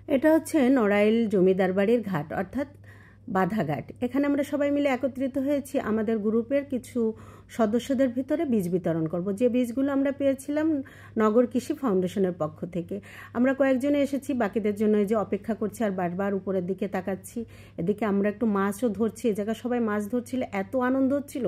এটা হচ্ছে নড়াইল জমিদার বাড়ির ঘাট অর্থাৎ বাধাঘাট। এখানে আমরা সবাই মিলে একত্রিত হয়েছি আমাদের গ্রুপের কিছু সদস্যদের ভিতরে বীজ বিতরণ করব। যে বীজগুলো আমরা পেয়েছিলাম নগর কৃষি ফাউন্ডেশনের পক্ষ থেকে। আমরা কয়েকজনে এসেছি, বাকিদের জন্য এই যে অপেক্ষা করছি আর বারবার উপরের দিকে তাকাচ্ছি। এদিকে আমরা একটু মাছও ধরছি, এই জায়গায় সবাই মাছ ধরছিল, এত আনন্দ হচ্ছিল,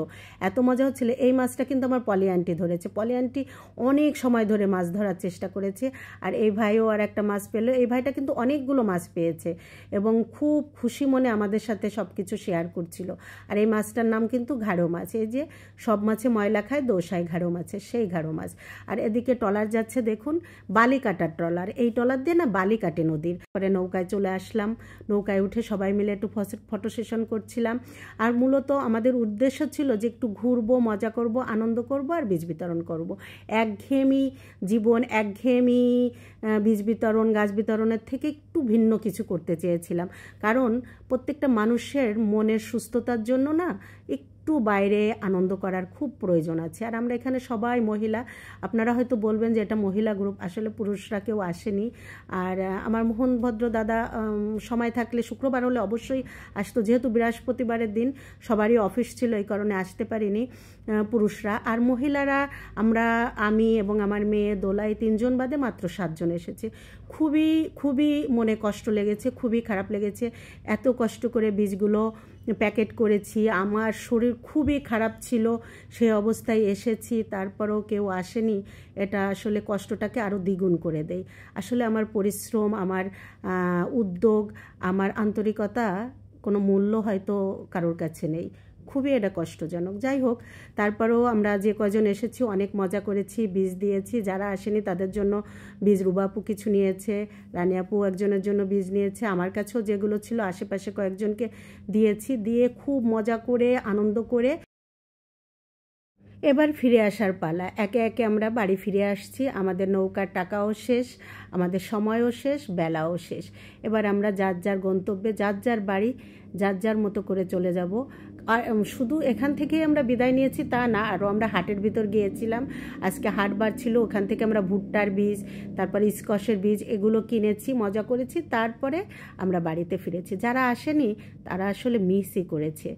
এত মজা হচ্ছিল। এই মাছটা কিন্তু আমার পলি আন্টি ধরেছে। পলি আন্টি অনেক সময় ধরে মাছ ধরার চেষ্টা করেছে, আর এই ভাইও আর একটা মাছ পেলো। এই ভাইটা কিন্তু অনেকগুলো মাছ পেয়েছে এবং খুব খুশি মনে আমাদের সাথে সব কিছু শেয়ার করছিল। আর এই মাছটার নাম কিন্তু ঘাড়ো মাছ। এই যে সব মাছে ময়লা খায়, দোষ হয় ঘাড়ো মাছের, সেই ঘাড়ো মাছ। আর এদিকে ট্রলার যাচ্ছে, দেখুন বালি কাটার ট্রলার। এই ট্রলার দিয়ে না বালি কাটে নদীর। পরে নৌকায় চলে আসলাম, নৌকায় উঠে সবাই মিলে একটু ফটো সেশন করছিলাম। আর মূলত আমাদের উদ্দেশ্য ছিল যে একটু ঘুরবো, মজা করব, আনন্দ করব আর বীজ বিতরণ করব। একঘেয়েমি জীবন, একঘেয়েমি বীজ বিতরণ, গাছ বিতরণের থেকে একটু ভিন্ন কিছু করতে চেয়েছিলাম। কারণ প্রত্যেকটা মানুষের মনের সুস্থতার জন্য না একটু বাইরে আনন্দ করার খুব প্রয়োজন আছে। আর আমরা এখানে সবাই মহিলা। আপনারা হয়তো বলবেন যে এটা মহিলা গ্রুপ, আসলে পুরুষরা কেউ আসেনি। আর আমার মোহনভদ্র দাদা সময় থাকলে শুক্রবার হলে অবশ্যই আসতো, যেহেতু বৃহস্পতিবারের দিন সবারই অফিস ছিল, এই কারণে আসতে পারিনি পুরুষরা। আর মহিলারা আমি এবং আমার মেয়ে দোলাই 3 জন বাদে মাত্র 7 জন এসেছে। খুবই খুবই মনে কষ্ট লেগেছে, খুবই খারাপ লেগেছে। এত কষ্ট করে বীজগুলো প্যাকেট করেছি, আমার শরীর খুবই খারাপ ছিল, সেই অবস্থায় এসেছি, তারপরেও কেউ আসেনি। এটা আসলে কষ্টটাকে আরও দ্বিগুণ করে দেয়। আসলে আমার পরিশ্রম, আমার উদ্যোগ, আমার আন্তরিকতা কোনো মূল্য হয়তো কারোর কাছে নেই। খুবই এটা কষ্টজনক। যাই হোক, তারপরেও আমরা যে কজন এসেছি অনেক মজা করেছি, বীজ দিয়েছি। যারা আসেনি তাদের জন্য বীজ রুবাপু কিছু নিয়েছে, রানিয়াপু একজনের জন্য বীজ নিয়েছে, আমার কাছেও যেগুলো ছিল আশেপাশে কয়েকজনকে দিয়েছি। দিয়ে খুব মজা করে আনন্দ করে এবার ফিরে আসার পালা। একে একে আমরা বাড়ি ফিরে আসছি। আমাদের নৌকার টাকাও শেষ, আমাদের সময়ও শেষ, বেলাও শেষ। এবার আমরা যার যার গন্তব্যে, যার যার বাড়ি, যার যার মতো করে চলে যাব। আর শুধু এখান থেকেই আমরা বিদায় নিয়েছি তা না, আরও আমরা হাটের ভিতর গিয়েছিলাম। আজকে হাটবার ছিল, ওখান থেকে আমরা ভুট্টার বীজ, তারপরে স্কোয়াশের বীজ এগুলো কিনেছি, মজা করেছি। তারপরে আমরা বাড়িতে ফিরেছি। যারা আসেনি তারা আসলে মিসই করেছে।